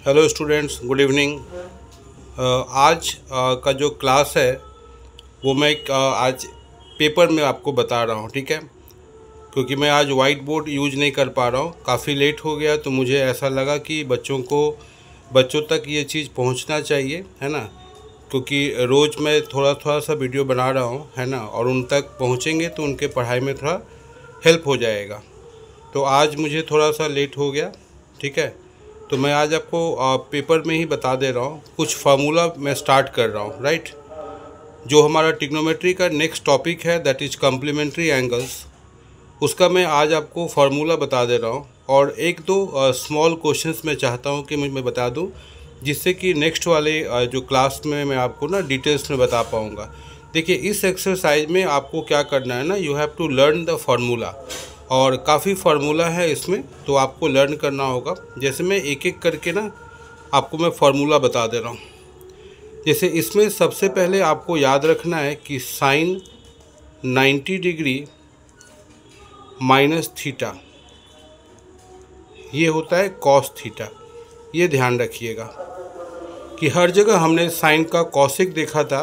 Hello students, good evening. आज का जो क्लास है वो मैं आज पेपर में आपको बता रहा हूँ, ठीक है। क्योंकि मैं आज वाइट बोर्ड यूज नहीं कर पा रहा हूँ, काफ़ी लेट हो गया, तो मुझे ऐसा लगा कि बच्चों तक ये चीज़ पहुँचना चाहिए, है ना। क्योंकि रोज़ मैं थोड़ा सा वीडियो बना रहा हूँ, है ना, और उन तक पहुँचेंगे तो उनके पढ़ाई में थोड़ा हेल्प हो जाएगा। तो आज मुझे थोड़ा सा लेट हो गया, ठीक है। तो मैं आज आपको पेपर में ही बता दे रहा हूँ, कुछ फार्मूला मैं स्टार्ट कर रहा हूँ, राइट। जो हमारा ट्रिग्नोमेट्री का नेक्स्ट टॉपिक है, दैट इज़ कॉम्प्लीमेंट्री एंगल्स, उसका मैं आज आपको फार्मूला बता दे रहा हूँ। और एक दो स्मॉल क्वेश्चंस मैं चाहता हूँ कि मैं बता दूँ, जिससे कि नेक्स्ट वाले जो क्लास में मैं आपको ना डिटेल्स में बता पाऊँगा। देखिए, इस एक्सरसाइज में आपको क्या करना है ना, you have to learn the formula. और काफ़ी फार्मूला है इसमें, तो आपको लर्न करना होगा। जैसे मैं एक एक करके ना आपको मैं फार्मूला बता दे रहा हूँ। जैसे इसमें सबसे पहले आपको याद रखना है कि साइन 90 डिग्री माइनस थीटा ये होता है कॉस थीटा। ये ध्यान रखिएगा कि हर जगह हमने साइन का कॉसिक देखा था,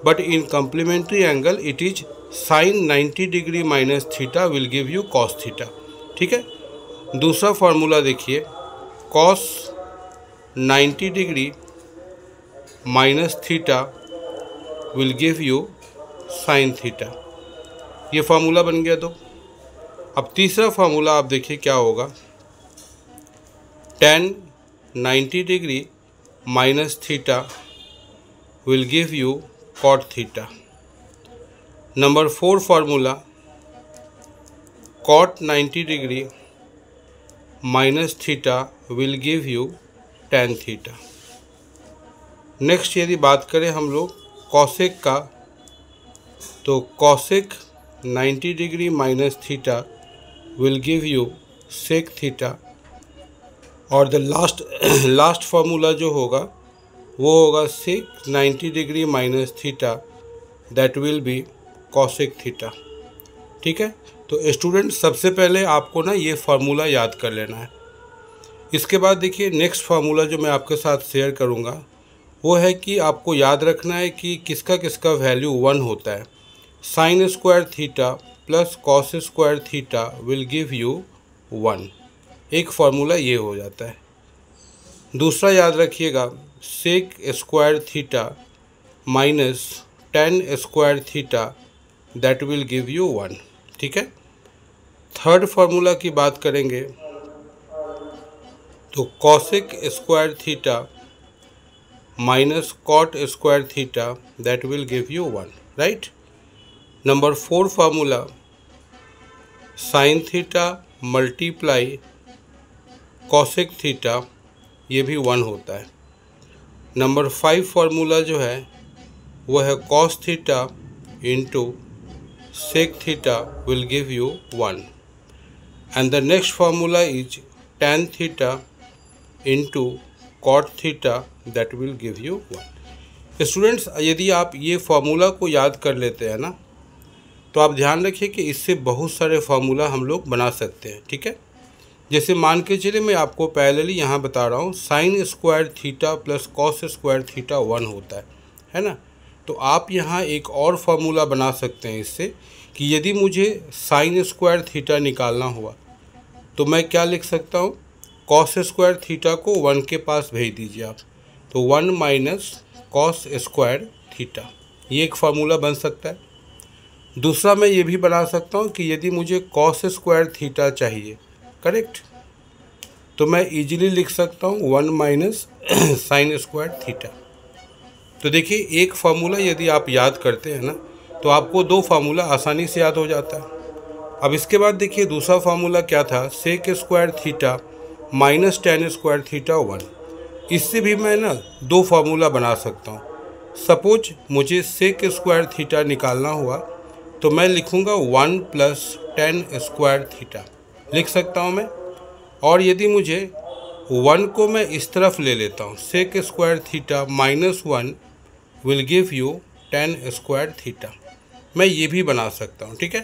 but in complementary angle it is sine 90 degree minus theta will give you cos theta, ठीक है। दूसरा फार्मूला देखिए, cos 90 degree minus theta will give you sine theta. ये फार्मूला बन गया दो। अब तीसरा फार्मूला आप देखिए क्या होगा, tan 90 degree minus theta will give you cot theta. Number 4 formula, cot 90 degree minus theta will give you tan theta. Next यदि बात करें हम लोग कॉसेक का, तो cosec 90 degree minus theta will give you sec theta. और the last formula जो होगा वो होगा sec 90 degree minus theta, that will be cosec theta, ठीक है। तो स्टूडेंट, सबसे पहले आपको ना ये फार्मूला याद कर लेना है। इसके बाद देखिए नेक्स्ट फार्मूला जो मैं आपके साथ शेयर करूँगा वो है कि आपको याद रखना है कि किसका किसका वैल्यू 1 होता है। Sign square theta plus cos square theta will give you 1। एक फार्मूला ये हो जाता है। दूसरा याद रखिएगा, sec square theta minus tan square theta that will give you 1, ठीक है। थर्ड फार्मूला की बात करेंगे तो cosec square theta minus cot square theta that will give you 1, right. Number 4 formula, sine theta multiply cosec theta, ये भी 1 होता है। नंबर 5 फार्मूला जो है वो है cos theta into sec theta will give you 1, and the next formula is tan theta into cot theta that will give you 1। Students, यदि आप ये फार्मूला को याद कर लेते हैं ना, तो आप ध्यान रखिए कि इससे बहुत सारे फार्मूला हम लोग बना सकते हैं, ठीक है। जैसे मान के चलिए मैं आपको पैरेलली यहाँ बता रहा हूँ, sign square theta plus cos square theta 1 होता है ना। तो आप यहाँ एक और फार्मूला बना सकते हैं इससे, कि यदि मुझे साइन स्क्वायर थीटा निकालना हुआ तो मैं क्या लिख सकता हूँ, कॉस स्क्वायर थीटा को 1 के पास भेज दीजिए आप, तो 1 माइनस कॉस स्क्वायर थीटा, ये एक फार्मूला बन सकता है। दूसरा मैं ये भी बना सकता हूँ कि यदि मुझे कॉस स्क्वायर थीटा चाहिए, करेक्ट, तो मैं इजीली लिख सकता हूँ 1 माइनस साइन स्क्वायर थीटा। तो देखिए, एक फार्मूला यदि आप याद करते हैं ना, तो आपको 2 फार्मूला आसानी से याद हो जाता है। अब इसके बाद देखिए दूसरा फार्मूला क्या था, sec square theta minus tan square theta 1। इससे भी मैं ना 2 फार्मूला बना सकता हूँ। सपोज मुझे सेक स्क्वायर थीटा निकालना हुआ तो मैं लिखूँगा 1 प्लस टेन स्क्वायर थीटा, लिख सकता हूँ मैं। और यदि मुझे 1 को मैं इस तरफ ले लेता हूँ, sec square theta minus 1 will give you tan square theta, मैं ये भी बना सकता हूँ, ठीक है।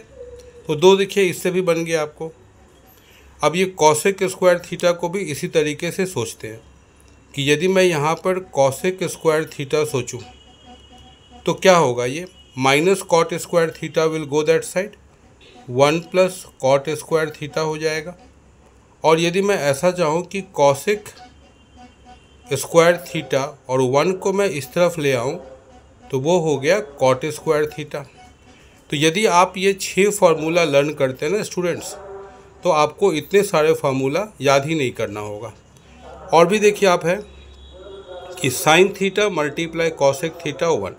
तो 2 देखिए इससे भी बन गया आपको। अब ये कॉसेक स्क्वायर थीटा को भी इसी तरीके से सोचते हैं। कि यदि मैं यहाँ पर कॉसेक स्क्वायर थीटा सोचूं तो क्या होगा, ये minus cot square theta will go that side, 1 plus cot square theta हो जाएगा। और यदि मैं ऐसा चाहूँ कि कॉसेक स्क्वायर थीटा और 1 को मैं इस तरफ ले आऊँ तो वो हो गया कॉट स्क्वायर थीटा। तो यदि आप ये 6 फार्मूला लर्न करते हैं ना स्टूडेंट्स, तो आपको इतने सारे फार्मूला याद ही नहीं करना होगा। और भी देखिए आप है कि sign theta multiply cosec theta 1,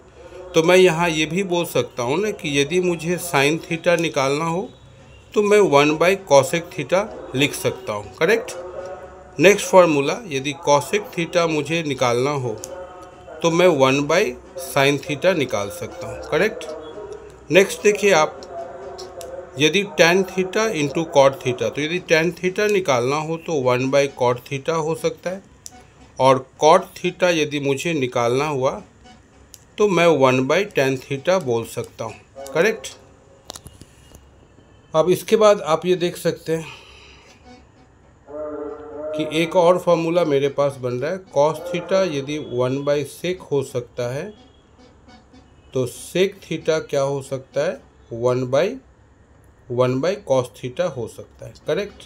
तो मैं यहाँ ये भी बोल सकता हूँ ना कि यदि मुझे साइन थीटा निकालना हो तो मैं 1 बाई कॉसेक थीटा लिख सकता हूँ, करेक्ट। नेक्स्ट फार्मूला, यदि कॉसेक थीटा मुझे निकालना हो तो मैं 1 बाई साइन थीटा निकाल सकता हूँ, करेक्ट। नेक्स्ट देखिए आप, यदि tan theta into cot theta, तो यदि टेन थीटा निकालना हो तो 1 बाई कॉट थीटा हो सकता है। और कॉट थीटा यदि मुझे निकालना हुआ तो मैं 1 बाई टेन थीटा बोल सकता हूँ, करेक्ट। अब इसके बाद आप ये देख सकते हैं कि एक और फार्मूला मेरे पास बन रहा है, कॉस थीटा यदि 1 बाई सेक हो सकता है तो सेक थीटा क्या हो सकता है, 1 बाई कॉस थीटा हो सकता है, करेक्ट।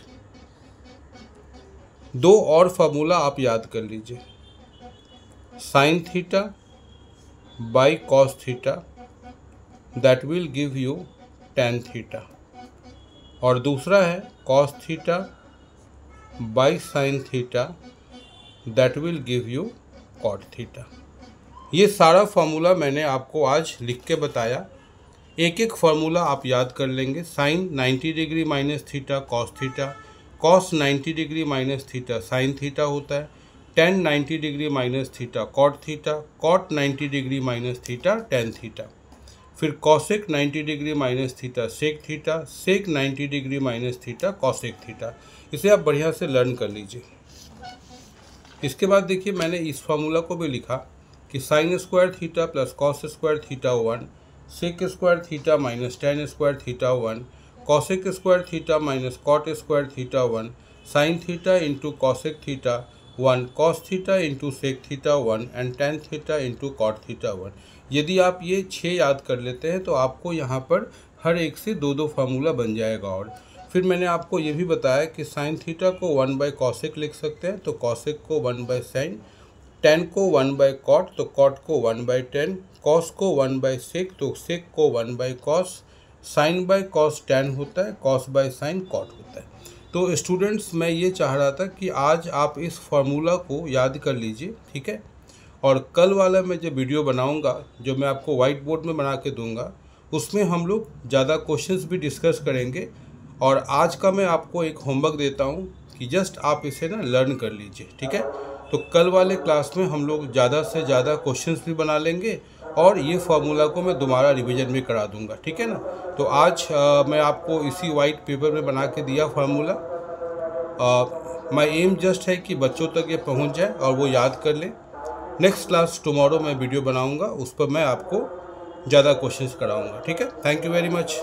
दो और फार्मूला आप याद कर लीजिए, sine theta by cos theta that will give you tan theta, और दूसरा है cos theta by sine theta that will give you cot theta. ये सारा फार्मूला मैंने आपको आज लिख के बताया। एक एक फार्मूला आप याद कर लेंगे। Sine 90 degree minus theta cos theta, cos 90 degree minus theta sine theta होता है, tan 90 degree minus theta cot theta, cot 90 degree minus theta tan theta, फिर cosec 90 degree minus theta sec theta, sec 90 degree minus theta cosec theta. इसे आप बढ़िया से learn कर लीजिए। इसके बाद देखिए मैंने इस फार्मूला को भी लिखा कि sine square theta plus cos square theta 1, sec square theta minus tan square theta 1, cosec square theta minus cot square theta 1, sine theta into cosec theta 1, cos theta into sec theta 1 and tan theta into cot theta 1। यदि आप ये 6 याद कर लेते हैं तो आपको यहाँ पर हर एक से दो दो फार्मूला बन जाएगा। और फिर मैंने आपको ये भी बताया कि साइन थीटा को 1 बाई कॉसेक लिख सकते हैं तो कॉसेक को 1 बाई साइन, टेन को 1 बाई कॉट तो कॉट को 1 बाई टेन, कॉस को 1 बाई सेक तो सेक को 1 by cos, sine by cos tan होता है, कॉस बाई साइन कॉट होता है। तो स्टूडेंट्स मैं ये चाह रहा था कि आज आप इस फार्मूला को याद कर लीजिए, ठीक है। और कल वाला मैं जो वीडियो बनाऊंगा, जो मैं आपको वाइट बोर्ड में बना के दूंगा, उसमें हम लोग ज़्यादा क्वेश्चंस भी डिस्कस करेंगे। और आज का मैं आपको एक होमवर्क देता हूँ कि जस्ट आप इसे ना लर्न कर लीजिए, ठीक है। तो कल वाले क्लास में हम लोग ज़्यादा से ज़्यादा क्वेश्चंस भी बना लेंगे और ये फार्मूला को मैं दोबारा रिवीजन भी करा दूंगा, ठीक है ना। तो आज मैं आपको इसी वाइट पेपर में बना के दिया फार्मूला। माय एम जस्ट है कि बच्चों तक ये पहुंच जाए और वो याद कर ले। नेक्स्ट क्लास टुमारो मैं वीडियो बनाऊंगा, उस पर मैं आपको ज़्यादा क्वेश्चंस कराऊंगा, ठीक है। Thank you very much.